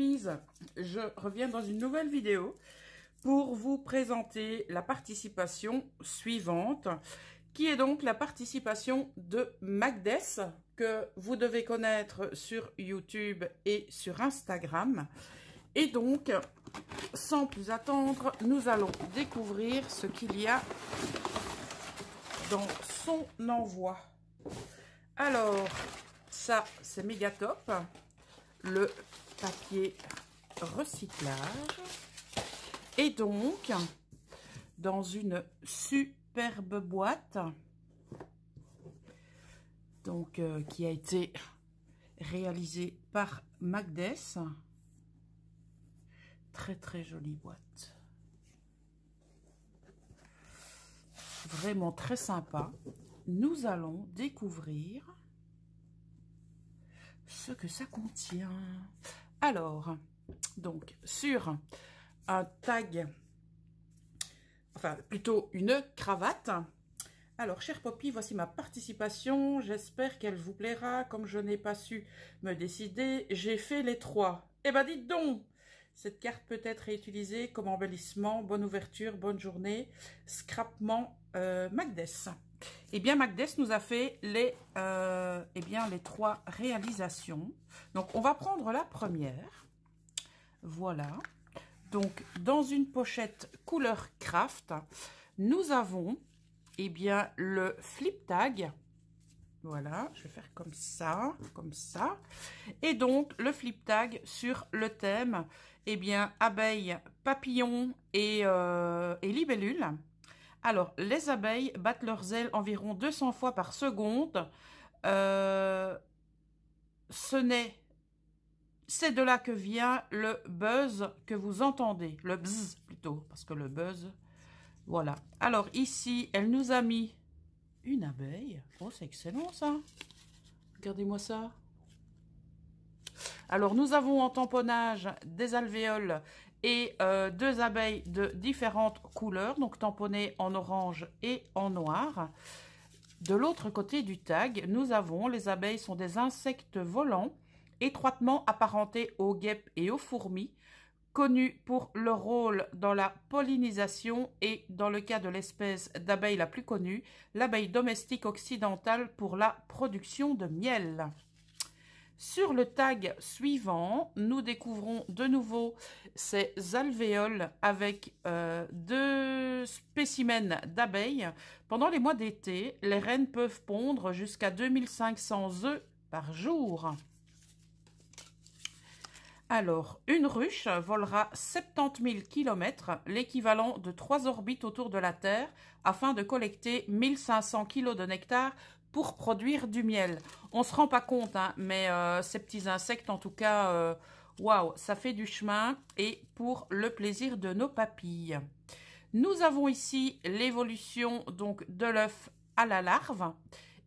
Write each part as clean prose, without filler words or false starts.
Poppies, je reviens dans une nouvelle vidéo pour vous présenter la participation suivante, qui est donc la participation de Magdess, que vous devez connaître sur YouTube et sur Instagram. Et donc, sans plus attendre, nous allons découvrir ce qu'il y a dans son envoi. Alors, ça, c'est méga top. Le papier recyclage. Et donc, dans une superbe boîte, donc qui a été réalisée par Magdess. Très très jolie boîte. Vraiment très sympa. Nous allons découvrir ce que ça contient. Alors, donc, sur un tag, enfin, plutôt une cravate. Alors, chère Poppy, voici ma participation. J'espère qu'elle vous plaira. Comme je n'ai pas su me décider, j'ai fait les 3. Eh ben, dites donc! Cette carte peut être réutilisée comme embellissement. Bonne ouverture, bonne journée. Scrapement Magdess. Eh bien, Magdess nous a fait les 3 réalisations. Donc, on va prendre la première. Voilà. Donc, dans une pochette couleur craft, nous avons, eh bien, le flip tag. Voilà, je vais faire comme ça, comme ça. Et donc, le flip tag sur le thème, eh bien, abeilles, papillons et libellules. Alors, les abeilles battent leurs ailes environ 200 fois par seconde. C'est de là que vient le buzz que vous entendez. Le buzz plutôt, parce que le buzz, voilà. Alors, ici, elle nous a mis une abeille. Oh, c'est excellent ça. Regardez-moi ça. Alors, nous avons en tamponnage des alvéoles et 2 abeilles de différentes couleurs, donc tamponnées en orange et en noir. De l'autre côté du tag, nous avons, les abeilles sont des insectes volants, étroitement apparentés aux guêpes et aux fourmis, connus pour leur rôle dans la pollinisation et, dans le cas de l'espèce d'abeille la plus connue, l'abeille domestique occidentale pour la production de miel. Sur le tag suivant, nous découvrons de nouveau ces alvéoles avec 2 spécimens d'abeilles. Pendant les mois d'été, les reines peuvent pondre jusqu'à 2500 œufs par jour. Alors, une ruche volera 70 000 km, l'équivalent de 3 orbites autour de la Terre, afin de collecter 1500 kg de nectar pour produire du miel. On ne se rend pas compte, hein, mais ces petits insectes, en tout cas, waouh, ça fait du chemin et pour le plaisir de nos papilles. Nous avons ici l'évolution donc de l'œuf à la larve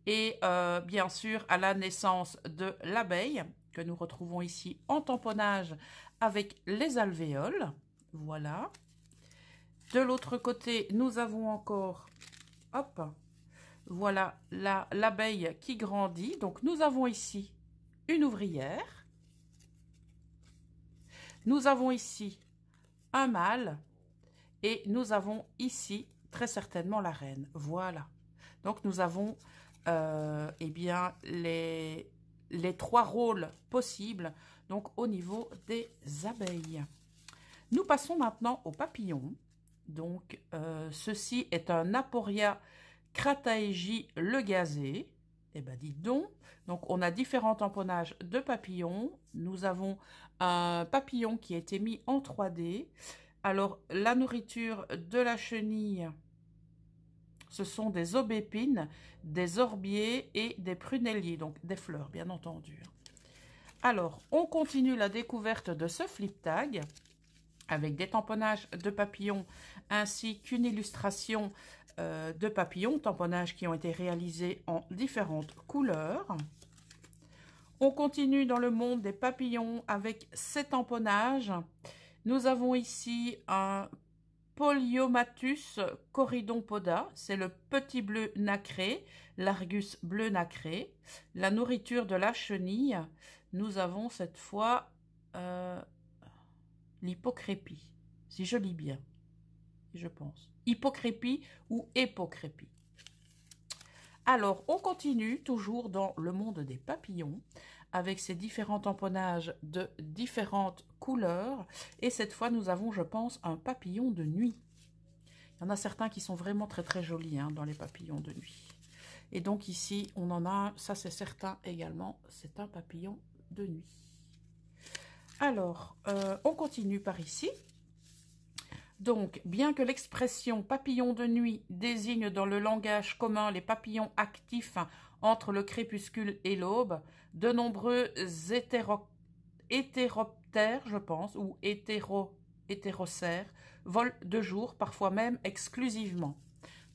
et bien sûr à la naissance de l'abeille, que nous retrouvons ici en tamponnage avec les alvéoles. Voilà. De l'autre côté, nous avons encore, hop, voilà l'abeille qui grandit. Donc, nous avons ici une ouvrière. Nous avons ici un mâle. Et nous avons ici, très certainement, la reine. Voilà. Donc, nous avons, eh bien, les 3 rôles possibles, donc au niveau des abeilles. Nous passons maintenant aux papillons. Donc, ceci est un Aporia crataegie le gazé. Eh bien, dites donc. Donc, on a différents tamponnages de papillons. Nous avons un papillon qui a été mis en 3D. Alors, la nourriture de la chenille, ce sont des aubépines, des orbiers et des prunelliers, donc des fleurs, bien entendu. Alors, on continue la découverte de ce flip tag avec des tamponnages de papillons ainsi qu'une illustration de papillons, tamponnages qui ont été réalisés en différentes couleurs. On continue dans le monde des papillons avec ces tamponnages. Nous avons ici un Poliomatus corydon-poda, c'est le petit bleu nacré, l'Argus bleu nacré. La nourriture de la chenille, nous avons cette fois l'hypocrépie, si je lis bien, je pense. Hypocrépie ou épocrépie. Alors, on continue toujours dans le monde des papillons avec ces différents tamponnages de différentes couleurs. Et cette fois, nous avons, je pense, un papillon de nuit. Il y en a certains qui sont vraiment très très jolis hein, dans les papillons de nuit. Et donc ici, on en a un, ça c'est certain également, c'est un papillon de nuit. Alors, on continue par ici. Donc, bien que l'expression papillon de nuit désigne dans le langage commun les papillons actifs entre le crépuscule et l'aube, de nombreux hétéroptères, je pense, ou hétérocères, volent de jour, parfois même exclusivement.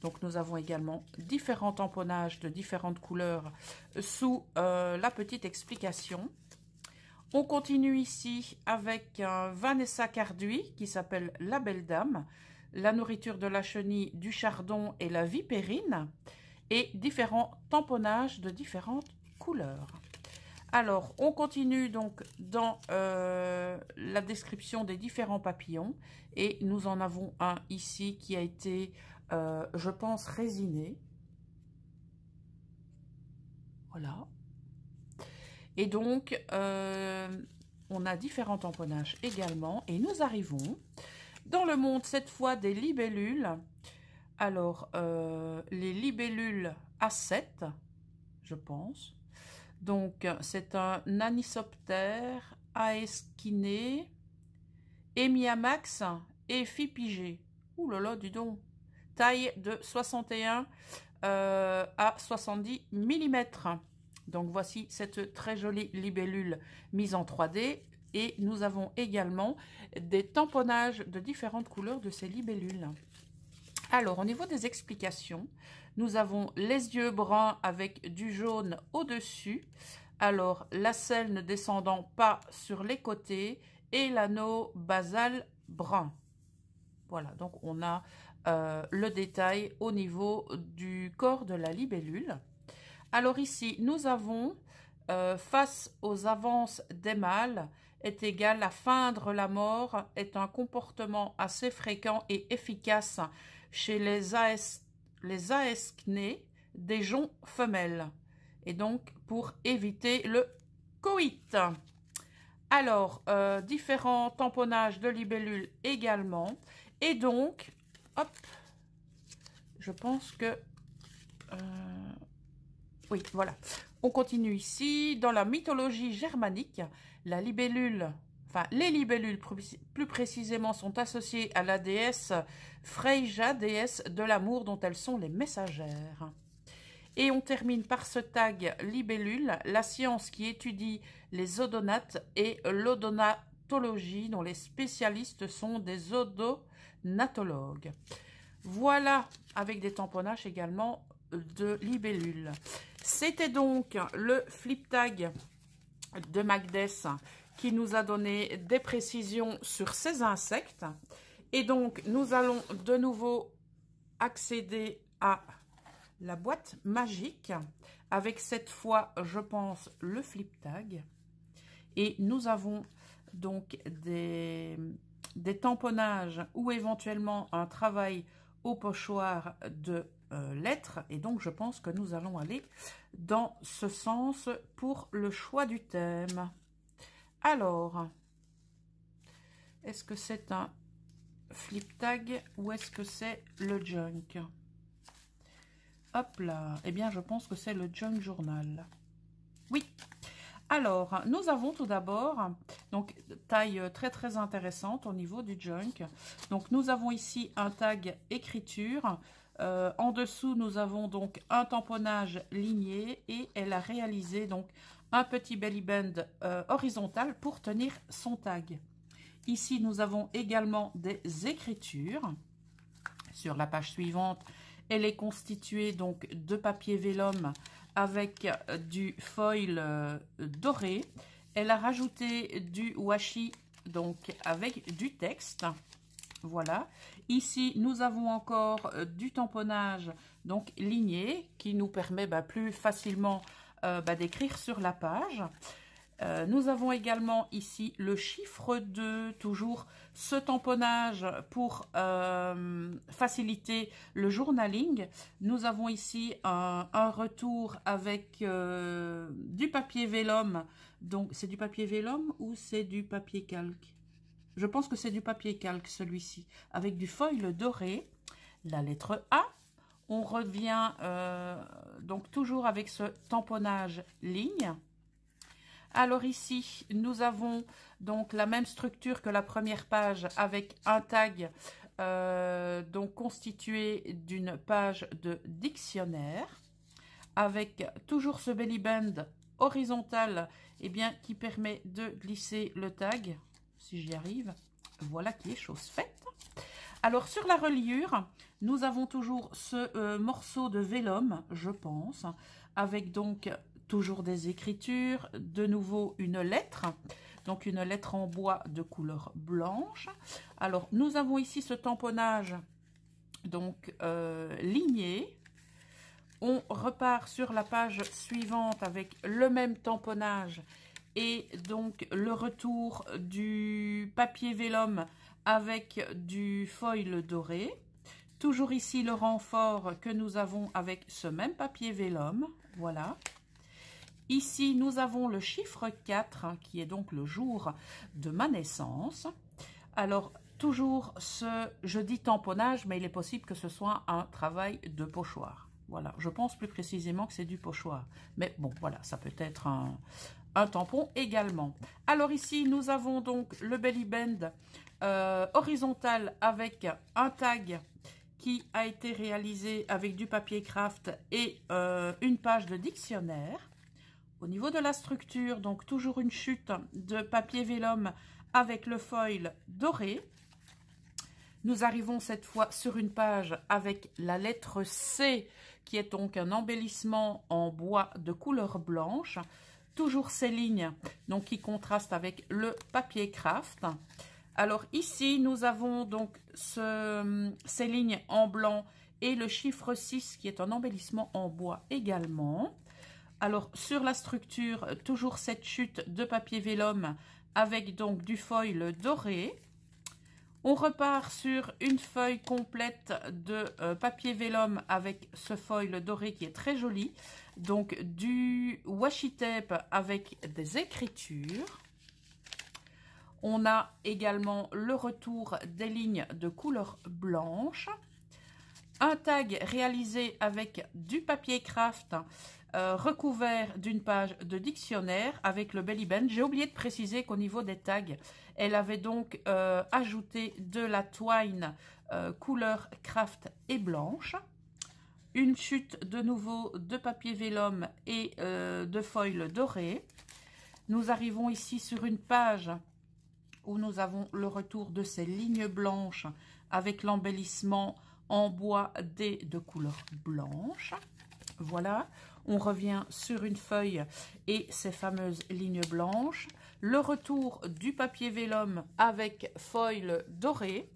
Donc, nous avons également différents tamponnages de différentes couleurs sous la petite explication. On continue ici avec un Vanessa Carduy qui s'appelle La Belle Dame, la nourriture de la chenille, du chardon et la vipérine, et différents tamponnages de différentes couleurs. Alors, on continue donc dans la description des différents papillons, et nous en avons un ici qui a été, je pense, résiné. Voilà. Et donc, on a différents tamponnages également. Et nous arrivons dans le monde, cette fois, des libellules. Alors, les libellules A7, je pense. Donc, c'est un Anisoptère, Aesquiné, Emiamax et Fipigé. Ouh là là, dis donc. Taille de 61 à 70 mm. Donc voici cette très jolie libellule mise en 3D et nous avons également des tamponnages de différentes couleurs de ces libellules. Alors au niveau des explications, nous avons les yeux bruns avec du jaune au-dessus, alors la selle ne descendant pas sur les côtés et l'anneau basal brun. Voilà, donc on a le détail au niveau du corps de la libellule. Alors ici, nous avons, face aux avances des mâles, est égal à feindre la mort, est un comportement assez fréquent et efficace chez les aescnés des joncs femelles, et donc pour éviter le coït. Alors, différents tamponnages de libellules également, et donc, hop, je pense que... oui, voilà. On continue ici. Dans la mythologie germanique, la libellule, enfin les libellules plus précisément, sont associées à la déesse Freyja, déesse de l'amour dont elles sont les messagères. Et on termine par ce tag libellule, la science qui étudie les odonates et l'odonatologie dont les spécialistes sont des odonatologues. Voilà, avec des tamponnages également de libellules. C'était donc le flip tag de Magdes qui nous a donné des précisions sur ces insectes. Et donc, nous allons de nouveau accéder à la boîte magique avec cette fois, je pense, le flip tag. Et nous avons donc des tamponnages ou éventuellement un travail au pochoir de lettres, et donc je pense que nous allons aller dans ce sens pour le choix du thème. Alors, est-ce que c'est un flip tag ou est-ce que c'est le junk? Hop là, eh bien je pense que c'est le junk journal. Oui. Alors, nous avons tout d'abord, donc taille très très intéressante au niveau du junk. Donc nous avons ici un tag écriture. En dessous, nous avons donc un tamponnage ligné et elle a réalisé donc un petit belly band horizontal pour tenir son tag. Ici, nous avons également des écritures. Sur la page suivante, elle est constituée donc de papier vélum avec du foil doré. Elle a rajouté du washi donc avec du texte. Voilà. Ici, nous avons encore du tamponnage donc ligné qui nous permet plus facilement d'écrire sur la page. Nous avons également ici le chiffre 2, toujours ce tamponnage pour faciliter le journaling. Nous avons ici un retour avec du papier vélum. Donc, c'est du papier vélum ou c'est du papier calque? Je pense que c'est du papier calque, celui-ci, avec du foil doré. La lettre A. On revient donc toujours avec ce tamponnage ligne. Alors ici, nous avons donc la même structure que la première page avec un tag donc constitué d'une page de dictionnaire avec toujours ce belly band horizontal qui permet de glisser le tag, si j'y arrive. Voilà qui est chose faite. Alors sur la reliure, nous avons toujours ce morceau de vélum, je pense, avec donc toujours des écritures, de nouveau une lettre, donc une lettre en bois de couleur blanche. Alors nous avons ici ce tamponnage donc ligné. On repart sur la page suivante avec le même tamponnage et donc le retour du papier vélum avec du foil doré. Toujours ici le renfort que nous avons avec ce même papier vélum, voilà. Ici, nous avons le chiffre 4, qui est donc le jour de ma naissance. Alors, toujours je dis tamponnage, mais il est possible que ce soit un travail de pochoir. Voilà, je pense plus précisément que c'est du pochoir. Mais bon, voilà, ça peut être un tampon également. Alors ici, nous avons donc le belly band horizontal avec un tag qui a été réalisé avec du papier craft et une page de dictionnaire. Au niveau de la structure, donc toujours une chute de papier vélum avec le foil doré. Nous arrivons cette fois sur une page avec la lettre C, qui est donc un embellissement en bois de couleur blanche. Toujours ces lignes donc, qui contrastent avec le papier craft. Alors ici, nous avons donc ces lignes en blanc et le chiffre 6 qui est un embellissement en bois également. Alors sur la structure, toujours cette chute de papier vélum avec donc du foil doré. On repart sur une feuille complète de papier vélum avec ce foil doré qui est très joli. Donc du washi tape avec des écritures. On a également le retour des lignes de couleur blanche. Un tag réalisé avec du papier craft recouvert d'une page de dictionnaire avec le belly band. J'ai oublié de préciser qu'au niveau des tags, elle avait donc ajouté de la twine couleur craft et blanche. Une chute de nouveau de papier vélum et de foil doré. Nous arrivons ici sur une page où nous avons le retour de ces lignes blanches avec l'embellissement en bois D de couleur blanche. Voilà, on revient sur une feuille et ces fameuses lignes blanches. Le retour du papier vélum avec foil doré.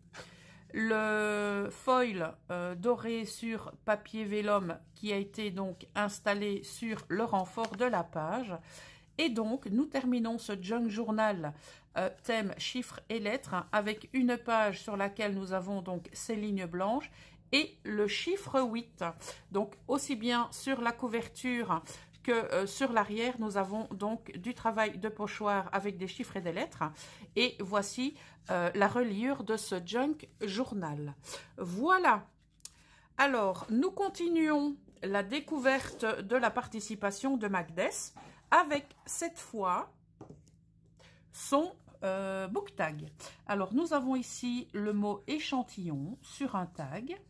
Le foil doré sur papier vélum qui a été donc installé sur le renfort de la page. Et donc, nous terminons ce junk journal thème chiffres et lettres avec une page sur laquelle nous avons donc ces lignes blanches et le chiffre 8. Donc, aussi bien sur la couverture que sur l'arrière, nous avons donc du travail de pochoir avec des chiffres et des lettres. Et voici la reliure de ce junk journal. Voilà. Alors, nous continuons la découverte de la participation de Magdes avec cette fois son book tag. Alors, nous avons ici le mot échantillon sur un tag.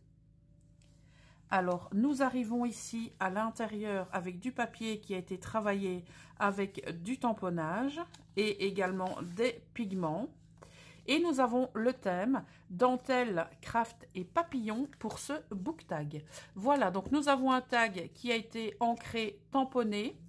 Alors, nous arrivons ici à l'intérieur avec du papier qui a été travaillé avec du tamponnage et également des pigments. Et nous avons le thème dentelle, craft et papillon pour ce book tag. Voilà, donc nous avons un tag qui a été ancré, tamponné,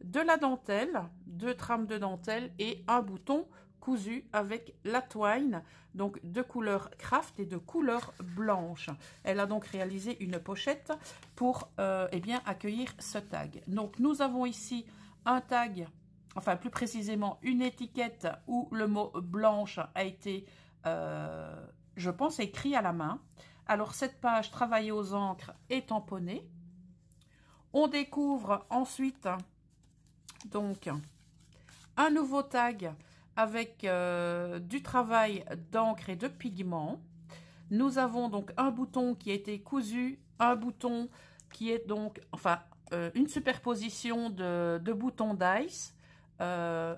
de la dentelle, 2 trames de dentelle et un bouton cousu avec la twine, donc de couleur craft et de couleur blanche. Elle a donc réalisé une pochette pour accueillir ce tag. Donc nous avons ici un tag enfin plus précisément une étiquette où le mot blanche a été, je pense, écrit à la main. Alors cette page travaillée aux encres est tamponnée. On découvre ensuite donc un nouveau tag avec du travail d'encre et de pigment. Nous avons donc un bouton qui a été cousu, un bouton qui est donc, enfin, une superposition de boutons d'ice,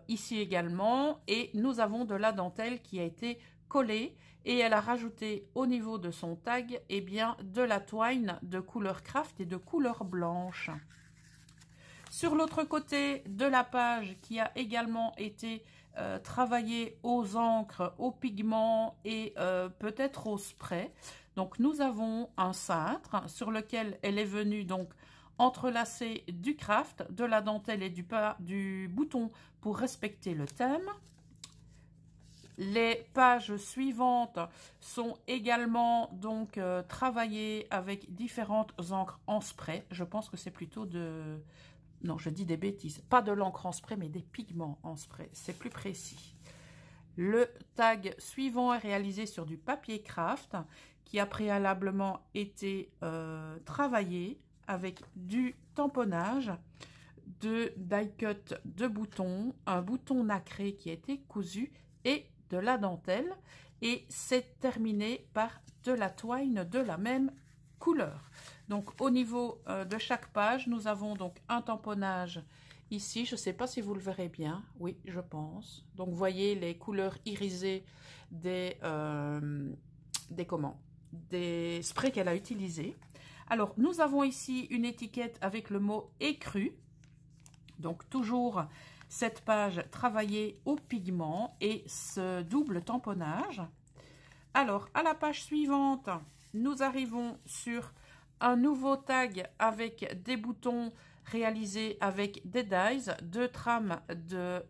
ici également, et nous avons de la dentelle qui a été collée, et elle a rajouté au niveau de son tag, eh bien, de la twine de couleur craft et de couleur blanche. Sur l'autre côté de la page qui a également été travaillée aux encres, aux pigments et peut-être au spray. Donc nous avons un cintre sur lequel elle est venue donc entrelacer du craft, de la dentelle et du bouton pour respecter le thème. Les pages suivantes sont également donc travaillées avec différentes encres en spray. Je pense que c'est plutôt de... Non, je dis des bêtises. Pas de l'encre en spray, mais des pigments en spray. C'est plus précis. Le tag suivant est réalisé sur du papier craft qui a préalablement été travaillé avec du tamponnage, de die cut de boutons, un bouton nacré qui a été cousu et de la dentelle. Et c'est terminé par de la twine de la même couleur. Donc au niveau de chaque page, nous avons donc un tamponnage ici. Je ne sais pas si vous le verrez bien. Oui, je pense. Donc vous voyez les couleurs irisées des sprays qu'elle a utilisés. Alors nous avons ici une étiquette avec le mot écru. Donc toujours cette page travaillée au pigment et ce double tamponnage. Alors à la page suivante, nous arrivons sur un nouveau tag avec des boutons réalisés avec des dies, deux trames de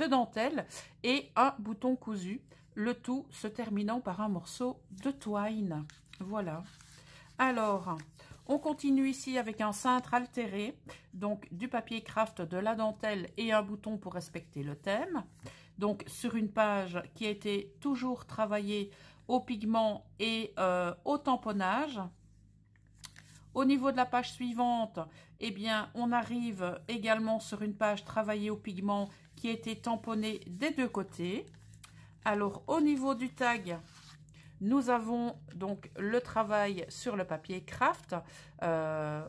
dentelle et un bouton cousu. Le tout se terminant par un morceau de twine. Voilà. Alors, on continue ici avec un cintre altéré, donc du papier craft, de la dentelle et un bouton pour respecter le thème. Donc sur une page qui a été toujours travaillée au pigment et au tamponnage. Au niveau de la page suivante, eh bien, on arrive également sur une page travaillée au pigment qui a été tamponnée des deux côtés. Alors au niveau du tag, nous avons donc le travail sur le papier craft.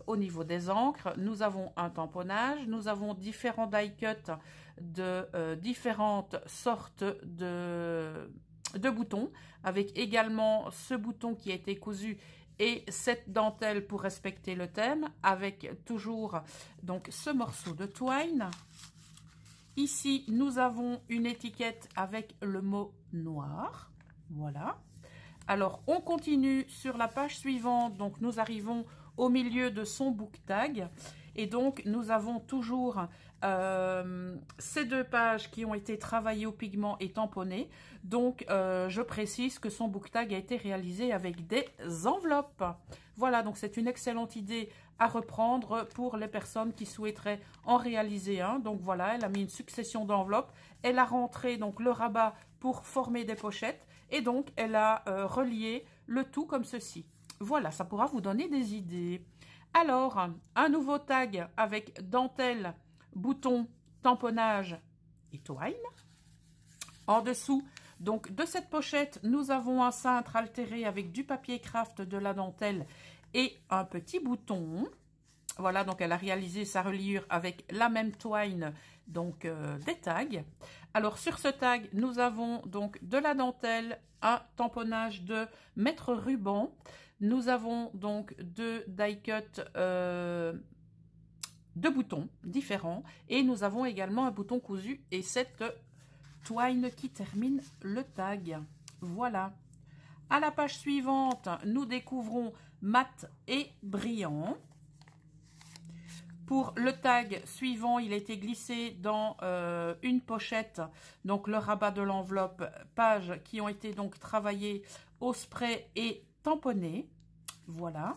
Au niveau des encres, nous avons un tamponnage, nous avons différents die cuts de différentes sortes de boutons, avec également ce bouton qui a été cousu et cette dentelle pour respecter le thème, avec toujours donc ce morceau de twine. Ici, nous avons une étiquette avec le mot noir. Voilà. Alors, on continue sur la page suivante. Donc, nous arrivons au milieu de son book tag. Et donc, nous avons toujours ces deux pages qui ont été travaillées au pigment et tamponnées. Donc, je précise que son book tag a été réalisé avec des enveloppes. Voilà, donc c'est une excellente idée à reprendre pour les personnes qui souhaiteraient en réaliser un. Donc voilà, elle a mis une succession d'enveloppes. Elle a rentré donc le rabat pour former des pochettes. Et donc, elle a relié le tout comme ceci. Voilà, ça pourra vous donner des idées. Alors, un nouveau tag avec dentelle, bouton, tamponnage et twine. En dessous, donc, de cette pochette, nous avons un cintre altéré avec du papier craft, de la dentelle et un petit bouton. Voilà, donc elle a réalisé sa reliure avec la même twine, donc des tags. Alors sur ce tag, nous avons donc de la dentelle, un tamponnage de mètre ruban. Nous avons donc deux die cut de boutons différents. Et nous avons également un bouton cousu et cette twine qui termine le tag. Voilà. À la page suivante, nous découvrons mat et brillant. Pour le tag suivant, il a été glissé dans une pochette, donc le rabat de l'enveloppe, pages qui ont été donc travaillées au spray et tamponnées. Voilà.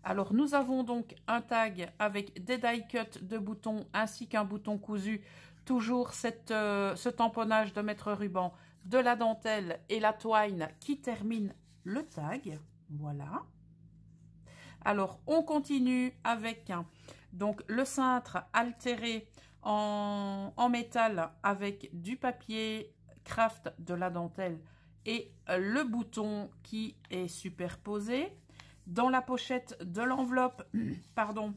Alors, nous avons donc un tag avec des die cuts de boutons ainsi qu'un bouton cousu. Toujours ce tamponnage de mètre ruban, de la dentelle et la twine qui termine le tag. Voilà. Alors, on continue avec donc le cintre altéré en métal avec du papier craft, de la dentelle et le bouton qui est superposé. Dans la pochette de l'enveloppe, pardon,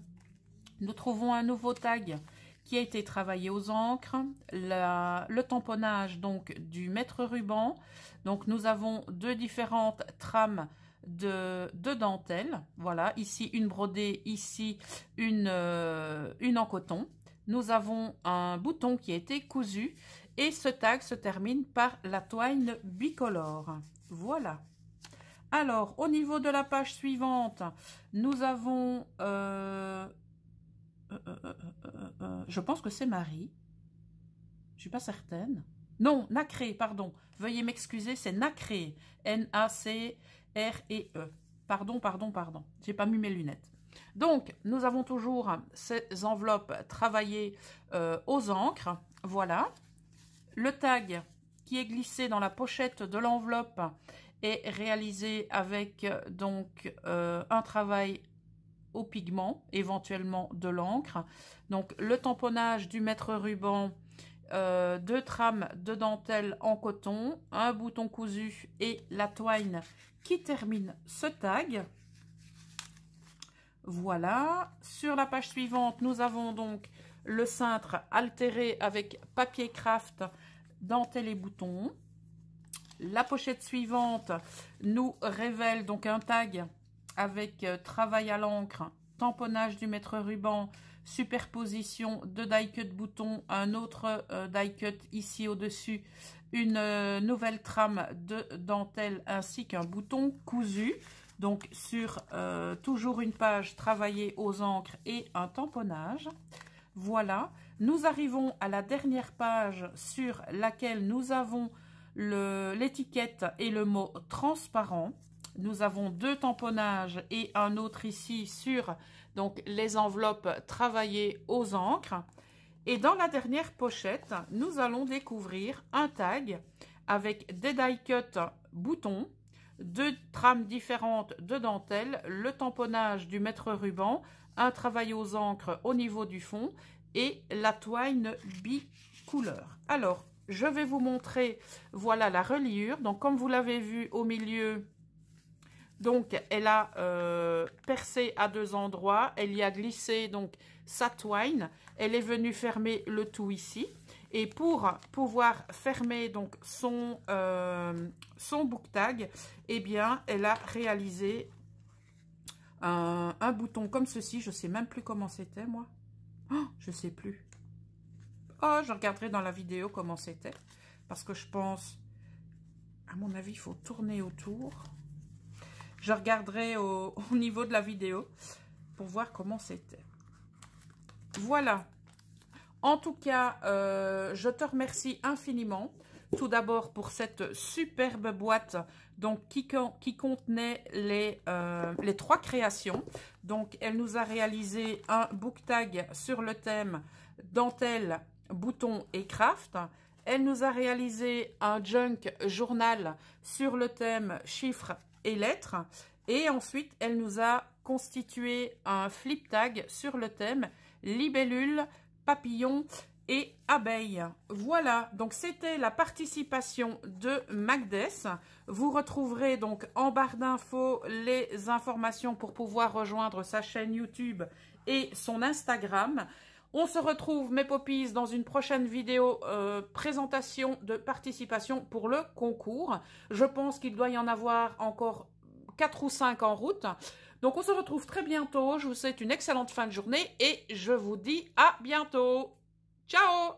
nous trouvons un nouveau tag qui a été travaillé aux encres, le tamponnage donc du mètre ruban. Donc nous avons deux différentes trames de dentelle. Voilà, ici une brodée, ici une en coton. Nous avons un bouton qui a été cousu et ce tag se termine par la twine bicolore. Voilà. Alors, au niveau de la page suivante, nous avons, je pense que c'est Marie, je ne suis pas certaine. Non, Nacré, pardon, veuillez m'excuser, c'est Nacré, N-A-C-R-E-E. Pardon, j'ai pas mis mes lunettes. Donc, nous avons toujours ces enveloppes travaillées aux encres, voilà. Le tag qui est glissé dans la pochette de l'enveloppe est réalisé avec donc un travail au pigment, éventuellement de l'encre. Donc le tamponnage du mètre ruban, deux trames de dentelle en coton, un bouton cousu et la twine qui termine ce tag. Voilà. Sur la page suivante, nous avons donc le cintre altéré avec papier craft, dentelle et boutons. La pochette suivante nous révèle donc un tag avec travail à l'encre, tamponnage du mètre ruban, superposition de die cut boutons, un autre die cut ici au-dessus, une nouvelle trame de dentelle ainsi qu'un bouton cousu. Donc sur toujours une page travaillée aux encres et un tamponnage. Voilà, nous arrivons à la dernière page sur laquelle nous avons l'étiquette et le mot transparent. Nous avons deux tamponnages et un autre ici sur donc les enveloppes travaillées aux encres. Et dans la dernière pochette, nous allons découvrir un tag avec des die cut boutons, deux trames différentes de dentelle, le tamponnage du mètre ruban, un travail aux encres au niveau du fond et la twine bicouleur. Alors, je vais vous montrer, voilà la reliure. Donc, comme vous l'avez vu au milieu, donc elle a percé à deux endroits. Elle y a glissé donc sa twine. Elle est venue fermer le tout ici. Et pour pouvoir fermer donc son book tag, eh bien, elle a réalisé un bouton comme ceci. Je ne sais même plus comment c'était, moi. Oh, je ne sais plus. Oh, je regarderai dans la vidéo comment c'était. Parce que je pense, à mon avis, il faut tourner autour. Je regarderai au niveau de la vidéo pour voir comment c'était. Voilà. En tout cas, je te remercie infiniment. Tout d'abord pour cette superbe boîte donc, qui contenait les 3 créations. Donc, elle nous a réalisé un book tag sur le thème dentelle, bouton et craft. Elle nous a réalisé un junk journal sur le thème chiffres et lettres. Et ensuite, elle nous a constitué un flip tag sur le thème libellule, papillon et abeille. Voilà, donc c'était la participation de Magdes. Vous retrouverez donc en barre d'infos les informations pour pouvoir rejoindre sa chaîne YouTube et son Instagram. On se retrouve, mes poppies, dans une prochaine vidéo présentation de participation pour le concours. Je pense qu'il doit y en avoir encore 4 ou 5 en route. Donc, on se retrouve très bientôt. Je vous souhaite une excellente fin de journée et je vous dis à bientôt. Ciao!